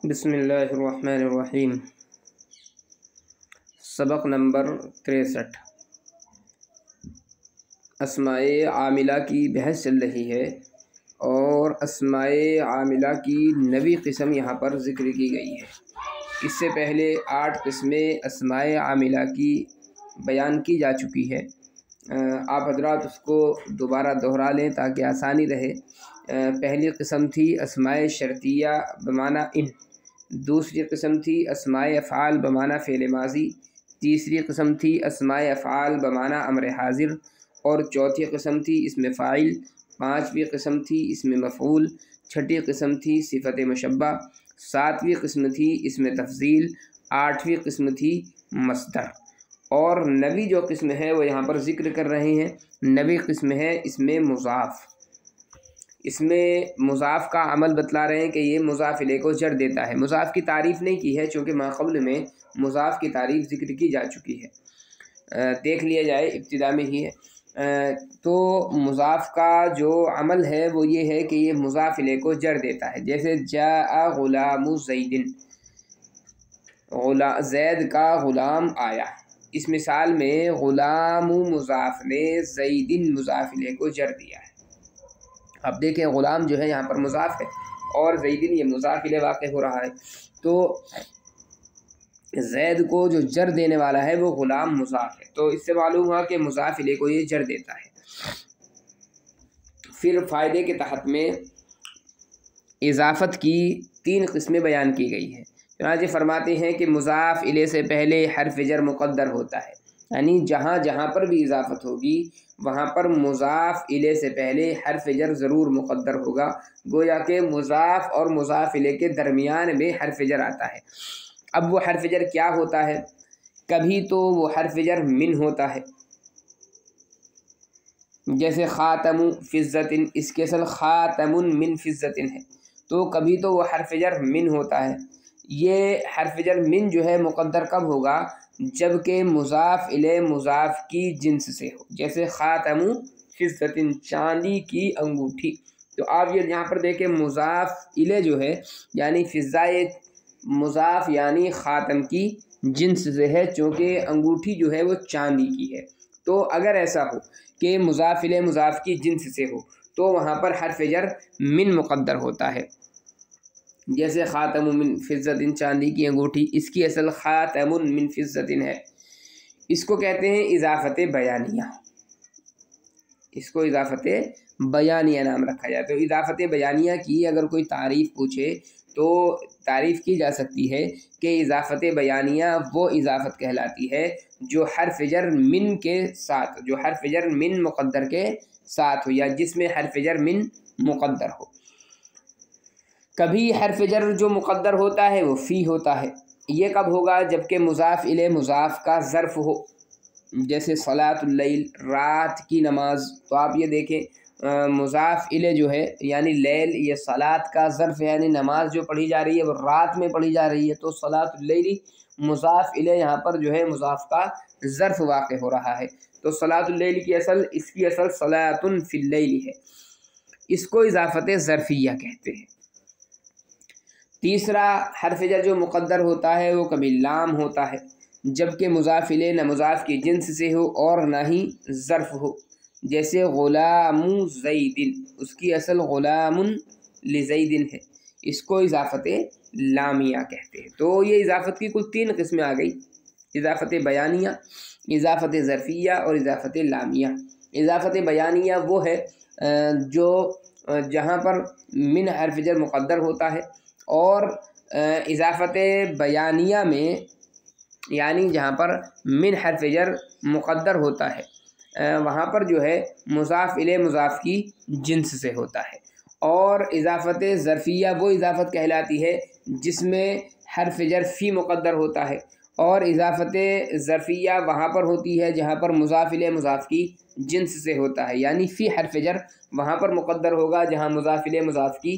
بسم اللہ الرحمن الرحیم۔ سبق نمبر 63 اسمائے عاملہ کی بحث چل رہی ہے اور اسمائے عاملہ کی نویں قسم یہاں پر ذکر کی گئی ہے۔ اس سے پہلے 8 قسمیں اسمائے عاملہ کی بیان کی جا چکی ہے۔ آپ حضرات اس کو دوبارہ دہرا لیں تاکہ آسانی رہے۔ پہلی قسم تھی اسمائے شرطیہ بمعنی ان، دوسری قسم تھی اسمائے افعال بمعنی فعل ماضی، تیسری قسم تھی اسمائے افعال بمعنی امر حاضر، اور چوتھی قسم تھی اسم فاعل، پانچویں قسم تھی اسم مفعول، چھٹی قسم تھی صفت مشبہ، ساتویں قسم تھی اسم تفضیل، آٹھویں قسم تھی مصدر، اور نویں جو قسم ہے وہ یہاں پر ذکر کر رہے ہیں۔ نویں قسم ہے اسم مضاف۔ اس میں مضاف کا عمل بتلا رہے ہیں کہ یہ مضاف الیہ کو جر دیتا ہے۔ مضاف کی تعریف نہیں کی ہے چونکہ ماقبل میں مضاف کی تعریف ذکر کی جا چکی ہے، دیکھ لیا جائے ابتدا میں ہی ہے۔ تو مضاف کا جو عمل ہے وہ یہ ہے کہ یہ مضاف الیہ کو جر دیتا ہے، جیسے جاء غلام زید، زید کا غلام آیا۔ اس مثال میں غلام مضاف نے زید مضاف الیہ کو جر دیا ہے۔ اب دیکھیں غلام جو ہے یہاں پر مضاف ہے اور زیدن یہ مضاف الیہ واقع ہو رہا ہے، تو زید کو جو جر دینے والا ہے وہ غلام مضاف ہے، تو اس سے معلوم ہوا کہ مضاف الیہ کو یہ جر دیتا ہے۔ پھر فائدے کے تحت میں اضافت کی 3 قسمیں بیان کی گئی ہیں۔ چنانچہ فرماتے ہیں کہ مضاف الیہ سے پہلے حرف جر مقدر ہوتا ہے، یعنی جہاں جہاں پر بھی اضافت ہوگی وہاں پر مضاف الیہ سے پہلے حرف جر ضرور مقدر ہوگا، گویا کہ مضاف اور مضاف الیہ کے درمیان میں حرف جر آتا ہے۔ اب وہ حرف جر کیا ہوتا ہے؟ کبھی تو وہ حرف جر من ہوتا ہے، جیسے خاتم فضت، اس کے اصل خاتم من فضت ہے، تو کبھی تو وہ حرف جر من ہوتا ہے۔ یہ حرف جر من جو ہے مقدر کب ہوگا؟ جبکہ مضاف الیہ مضاف کی جنس سے ہو، جیسے خاتم فضت، چاندی کی انگوٹھی۔ تو آپ یہ یہاں پر دیکھیں مضاف الیہ جو ہے یعنی فضائے مضاف یعنی خاتم کی جنس سے ہے، چونکہ انگوٹھی جو ہے وہ چاندی کی ہے۔ تو اگر ایسا ہو کہ مضاف الیہ مضاف کی جنس سے ہو تو وہاں پر حرف جر من مقدر ہوتا ہے، جیسے خاتم من فضت، چاندی کی انگوٹھی، اس کی اصل خاتم من فضت ہے۔ اس کو کہتے ہیں اضافت بیانیہ، اس کو اضافت بیانیہ نام رکھا جاتا ہے۔ تو اضافت بیانیہ کی اگر کوئی تعریف پوچھے تو تعریف کی جا سکتی ہے کہ اضافت بیانیہ وہ اضافت کہلاتی ہے جو حرف جر من کے ساتھ، جو حرف جر من مقدر کے ساتھ ہو، یا جس میں حرف جر من مقدر ہو۔ کبھی حرف جر جو مقدر ہوتا ہے وہ فی ہوتا ہے، یہ کب ہوگا؟ جبکہ مضاف الیہ مضاف کا ظرف ہو، جیسے صلاۃ اللیل، رات کی نماز۔ تو آپ یہ دیکھیں مضاف الیہ جو ہے یعنی لیل، یہ صلاۃ کا ظرف ہے، یعنی نماز جو پڑھی جا رہی ہے وہ رات میں پڑھی جا رہی ہے، تو صلاۃ اللیل مضاف الیہ یہاں پر جو ہے مضاف کا ظرف واقع ہو رہا ہے۔ تو صلاۃ اللیل کی اس کی اصل صلاۃ فی اللیل ہے، اس کو اضافت ظرفیہ کہتے ہیں۔ تیسرا حرف جر جو مقدر ہوتا ہے وہ کبھی لام ہوتا ہے، جبکہ مضاف الیہ نہ مضاف کی جنس سے ہو اور نہ ہی ظرف ہو، جیسے غلام زید، اس کی اصل غلام لزید ہے، اس کو اضافت لامیہ کہتے ہیں۔ تو یہ اضافت کی کل 3 قسمیں آ گئی، اضافت بیانیہ، اضافت ظرفیہ اور اضافت لامیہ۔ اضافت بیانیہ وہ ہے جو جہاں پر من حرف جر مقدر ہوتا ہے، اور اضافت بیانیہ میں یعنی جہاں پر من حرف جر مقدر ہوتا ہے وہاں پر جو ہے مضاف الیہ مضاف کی جنس سے ہوتا ہے۔ اور اضافت ظرفیہ وہ اضافت کہلاتی ہے جس میں حرف جر فی مقدر ہوتا ہے، اور اضافت ظرفیہ وہاں پر ہوتی ہے جہاں پر مضاف الیہ مضاف کی جنس سے ہوتا ہے، یعنی فی حرف جر وہاں پر مقدر ہوگا جہاں مضاف الیہ مضاف کی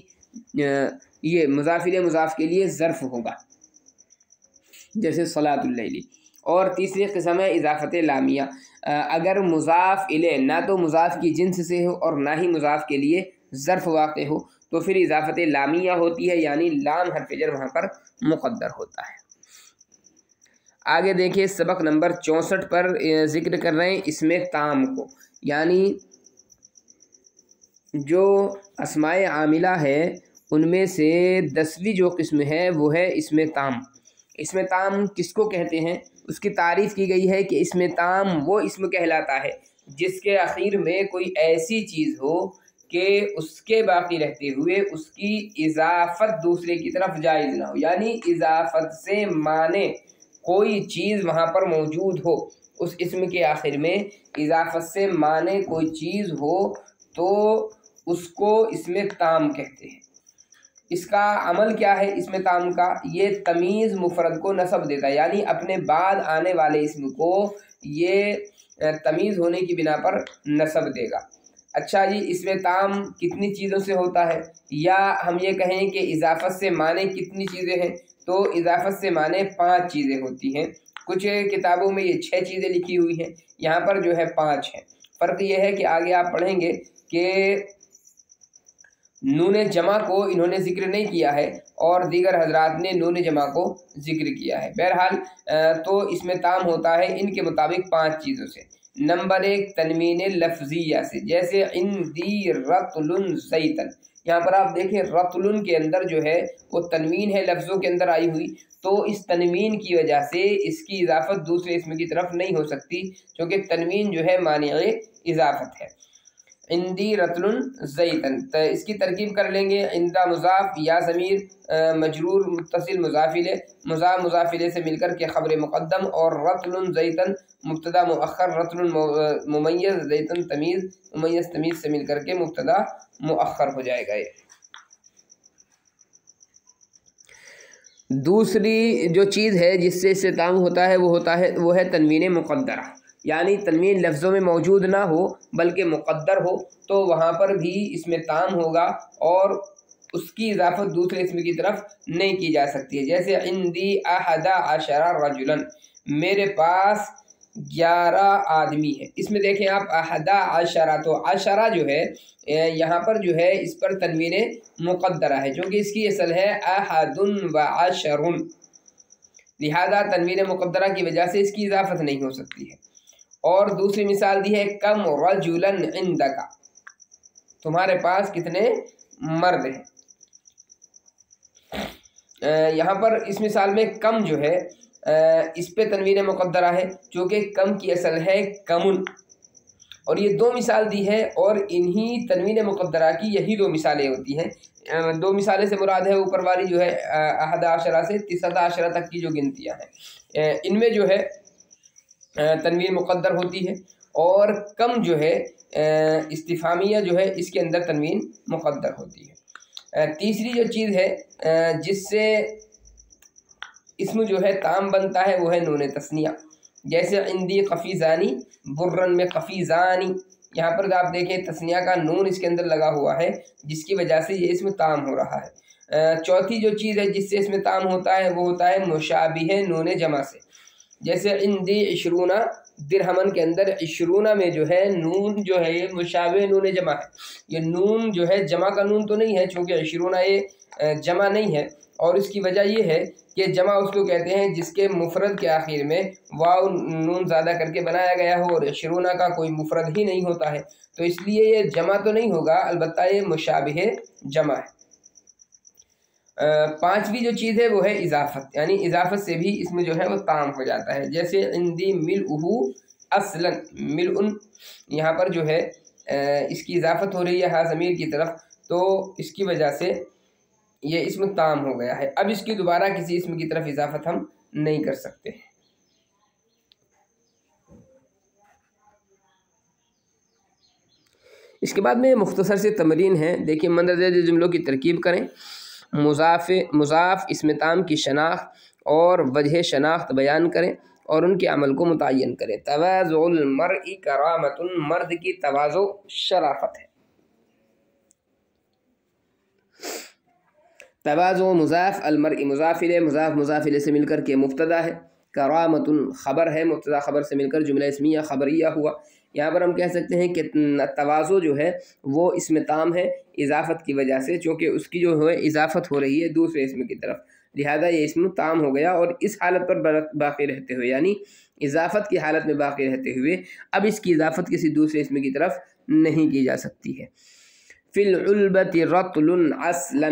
یہ مضاف الیہ مضاف کے لیے ظرف ہوگا، جیسے صلاۃ اللیل۔ اور تیسری قسم ہے اضافت لامیہ، اگر مضاف الیہ نہ تو مضاف کی جنس سے ہو اور نہ ہی مضاف کے لیے ظرف واقع ہو، تو پھر اضافت لامیہ ہوتی ہے، یعنی لام حرف جر وہاں پر مقدر ہوتا ہے۔ آگے دیکھیے سبق نمبر 64 پر ذکر کر رہے ہیں اسم تام کو، یعنی جو اسماء عاملہ ہے ان میں سے 10ویں جو قسم ہے وہ ہے اسم تام۔ اسم تام کس کو کہتے ہیں؟ اس کی تعریف کی گئی ہے کہ اسم تام وہ اسم کہلاتا ہے جس کے آخر میں کوئی ایسی چیز ہو کہ اس کے باقی رہتے ہوئے اس کی اضافت دوسرے کی طرف جائز نہ ہو، یعنی اضافت سے مانے کوئی چیز وہاں پر موجود ہو، اس اسم کے آخر میں اضافت سے مانے کوئی چیز ہو تو اس کو اسم تام کہتے ہیں۔ اس کا عمل کیا ہے اسم تام کا؟ یہ تمیز مفرد کو نسب دیتا ہے، یعنی اپنے بعد آنے والے اسم کو یہ تمیز ہونے کی بنا پر نسب دے گا۔ اچھا جی، اسم تام کتنی چیزوں سے ہوتا ہے؟ یا ہم یہ کہیں کہ اضافت سے مانے کتنی چیزیں ہیں؟ تو اضافت سے مانے 5 چیزیں ہوتی ہیں۔ کچھ کتابوں میں یہ 6 چیزیں لکھی ہوئی ہیں، یہاں پر جو ہے 5 ہیں۔ فرق یہ ہے کہ آگے آپ پڑھیں گے کہ نون جمع کو انہوں نے ذکر نہیں کیا ہے اور دیگر حضرات نے نون جمع کو ذکر کیا ہے۔ بہرحال تو اس میں تام ہوتا ہے ان کے مطابق 5 چیزوں سے۔ نمبر 1 تنوین لفظیہ سے، جیسے عندی رطل زیتن، یہاں پر آپ دیکھیں رطل کے اندر جو ہے وہ تنوین ہے لفظوں کے اندر آئی ہوئی، تو اس تنوین کی وجہ سے اس کی اضافت دوسرے اسم کی طرف نہیں ہو سکتی کیونکہ تنوین جو ہے مانع اضافت ہے۔ عندی رطل زیتن، تو اس کی ترکیب کر لیں گے، عندہ مضاف یا ضمیر مجرور متصل مضافلے، مضافلے سے مل کر کے خبر مقدم، اور رطل زیتن مبتدا مؤخر، رطل ممیز زیتن تمیز، ممیز تمیز سے مل کر کے مبتدا مؤخر ہو جائے گا۔ دوسری جو چیز ہے جس سے استتام ہوتا ہے وہ ہے تنوین مقدرہ، یعنی تنوین لفظوں میں موجود نہ ہو بلکہ مقدر ہو تو وہاں پر بھی اس میں تام ہوگا اور اس کی اضافت دوسرے اسم کی طرف نہیں کی جا سکتی ہے۔ جیسے عندی 11 رجلا، میرے پاس 11 آدمی ہے۔ اس میں دیکھیں آپ 11، تو عشرہ جو ہے یہاں پر جو ہے اس پر تنوین مقدرہ ہے، جو کہ اس کی اصل ہے 11 لہذا تنوین مقدرہ کی وجہ سے اس کی اضافت نہیں ہو سکتی ہے۔ اور دوسری مثال دی ہے کم رجلا عندک، تمہارے پاس کتنے مرد ہیں۔ یہاں پر اس مثال میں کم جو ہے اس پہ تنوین مقدرہ ہے، چونکہ کم کی اصل ہے کمن، اور یہ 2 مثال دی ہے اور انہی تنوین مقدرہ کی یہی 2 مثالیں ہوتی ہیں۔ 2 مثالیں سے مراد ہے اوپر والی جو ہے 11 سے 19 تک کی جو گنتیاں ہیں، ان میں جو ہے تنوین مقدر ہوتی ہے، اور کم جو ہے استفہامیہ جو ہے اس کے اندر تنوین مقدر ہوتی ہے۔ تیسری جو چیز ہے جس سے اسم جو ہے تام بنتا ہے وہ ہے نون تثنیہ، جیسے عندی قفیزانی برن میں قفیزانی، یہاں پر آپ دیکھیں تثنیہ کا نون اس کے اندر لگا ہوا ہے جس کی وجہ سے یہ اسم تام ہو رہا ہے۔ چوتھی جو چیز ہے جس سے اسم تام ہوتا ہے وہ ہوتا ہے مشابہ نون جمع سے، جیسے عندی 20 درہمن کے اندر 20 میں جو ہے نون جو ہے یہ مشابہ نون جمع ہے، یہ نون جو ہے جمع کا نون تو نہیں ہے چونکہ 20 یہ جمع نہیں ہے، اور اس کی وجہ یہ ہے کہ جمع اس کو کہتے ہیں جس کے مفرد کے آخر میں واو نون زیادہ کر کے بنایا گیا ہو، اور 20 کا کوئی مفرد ہی نہیں ہوتا ہے، تو اس لیے یہ جمع تو نہیں ہوگا، البتہ یہ مشابہ جمع ہے۔ 5ویں جو چیز ہے وہ ہے اضافت، یعنی اضافت سے بھی اس میں جو ہے وہ تام ہو جاتا ہے، جیسے عندی ملؤہ اصلا، ملؤن یہاں پر جو ہے اس کی اضافت ہو رہی ہے ہا ضمیر کی طرف، تو اس کی وجہ سے یہ اسم تام ہو گیا ہے۔ اب اس کی دوبارہ کسی اسم کی طرف اضافت ہم نہیں کر سکتے۔ اس کے بعد میں مختصر سے تمرین ہے، دیکھیں مندرجہ جملوں کی ترکیب کریں، مضاف اسم تام کی شناخت اور وجہ شناخت بیان کریں اور ان کے عمل کو متعین کریں۔ تواضع المرء کرامۃ، مرد کی تواضع شرافت ہے۔ تواضع مضاف، المرء مضاف الیہ، مضاف مضاف الیہ سے مل کر کے مبتدا ہے، کرامتن خبر ہے، مبتدا خبر سے مل کر جملہ اسمیہ خبریہ ہوا۔ یہاں پر ہم کہہ سکتے ہیں کہ تواضع جو ہے وہ اسم تام ہے اضافت کی وجہ سے، چونکہ اس کی جو ہے اضافت ہو رہی ہے دوسرے اسم کی طرف، لہذا یہ اسم تام ہو گیا، اور اس حالت پر باقی رہتے ہوئے، یعنی اضافت کی حالت میں باقی رہتے ہوئے اب اس کی اضافت کسی دوسرے اسم کی طرف نہیں کی جا سکتی ہے۔ فی العلبۃ رطل عسلا،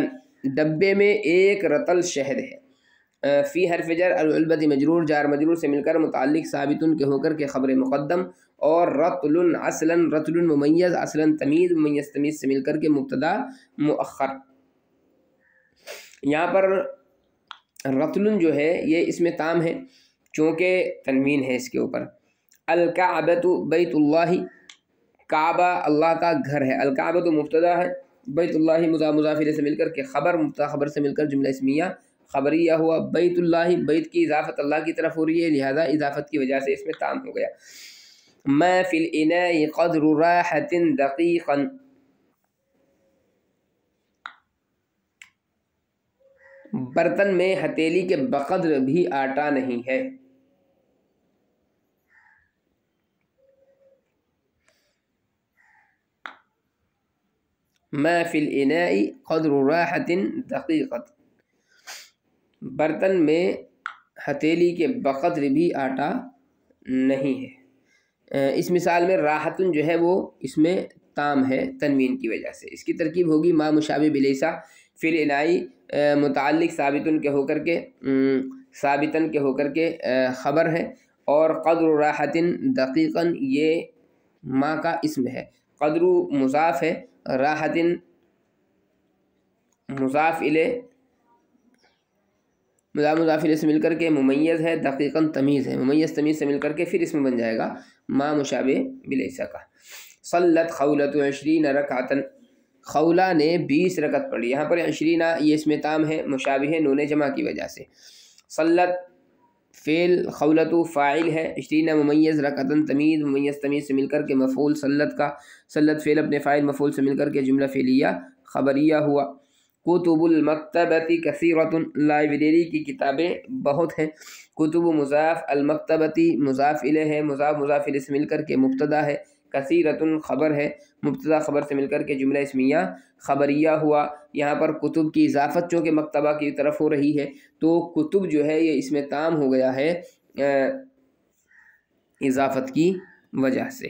ڈبے میں ایک رطل شہد ہے۔ فی حرف جر، العلبۃ مجرور، جار مجرور سے مل کر متعلق ثابتن کے ہو کر کے خبر مقدم، اور رطل عسلا، رطل ممیز، عسلا تمیز، ممیز تمیز سے مل کر کے مبتدا مؤخر۔ یہاں پر رطل جو ہے یہ اسم تام ہے چونکہ تنوین ہے اس کے اوپر۔ الکعبۃ بیت اللہ، کعبہ اللہ کا گھر ہے، الکعبۃ مبتدا ہے، بیت اللہ مضاف الیہ سے مل کر کے خبر، مبتدا خبر سے مل کر جملہ اسمیہ خبریہ ہوا۔ بیت اللہ، بیت کی اضافت اللہ کی طرف ہو رہی ہے، لہذا اضافت کی وجہ سے اس میں تام ہو گیا۔ ما فی الاناء قدر راحۃ دقیقا، برتن میں ہتیلی کے بقدر بھی آٹا نہیں ہے۔ ما فی الاناء قدر راحۃ دقیقا، برتن میں ہتیلی کے بقدر بھی آٹا نہیں ہے۔ اس مثال میں راحتن جو ہے وہ اس میں تام ہے تنوین کی وجہ سے۔ اس کی ترکیب ہوگی ما مشابہ بلیسا، فی الاناء متعلق ثابتن کے ہو کر کے ثابتن کے ہو کر کے خبر ہے، اور قدر راحتن دقیقاً یہ ما کا اسم ہے، قدر مضاف ہے، راحتن مضاف الیہ مضاف الیہ سے مل کر کے ممیز ہے، دقیقاً تمیز ہے، ممیز تمیز سے مل کر کے پھر اسم بن جائے گا ما مشابہ بلیسا کا۔ صلت خولۃ 20 رکعۃ، خولہ نے 20 رکعت پڑھی۔ یہاں پر 20 یہ اسم تام ہے مشابہ ہے نون جمع کی وجہ سے۔ صلت فعل، خولۃ فاعل ہے، 20 ممیز، رکعۃ تمیز، ممیز تمیز سے مل کر کے مفعول صلت کا، صلت فعل اپنے فاعل مفعول سے مل کر کے جملہ فعلیہ خبریہ ہوا۔ کتب المکتبۃ کثیرۃ، لائبریری کی کتابیں بہت ہیں۔ کتب مضاف، المکتبۃ مضاف الیہ ہے، مضاف الیہ سے مل کر کے مبتدا ہے، کثیرۃ خبر ہے، مبتدا خبر سے مل کر کے جملہ اسمیہ خبریہ ہوا۔ یہاں پر کتب کی اضافت چونکہ مکتبہ کی طرف ہو رہی ہے تو کتب جو ہے یہ اس میں تام ہو گیا ہے اضافت کی وجہ سے۔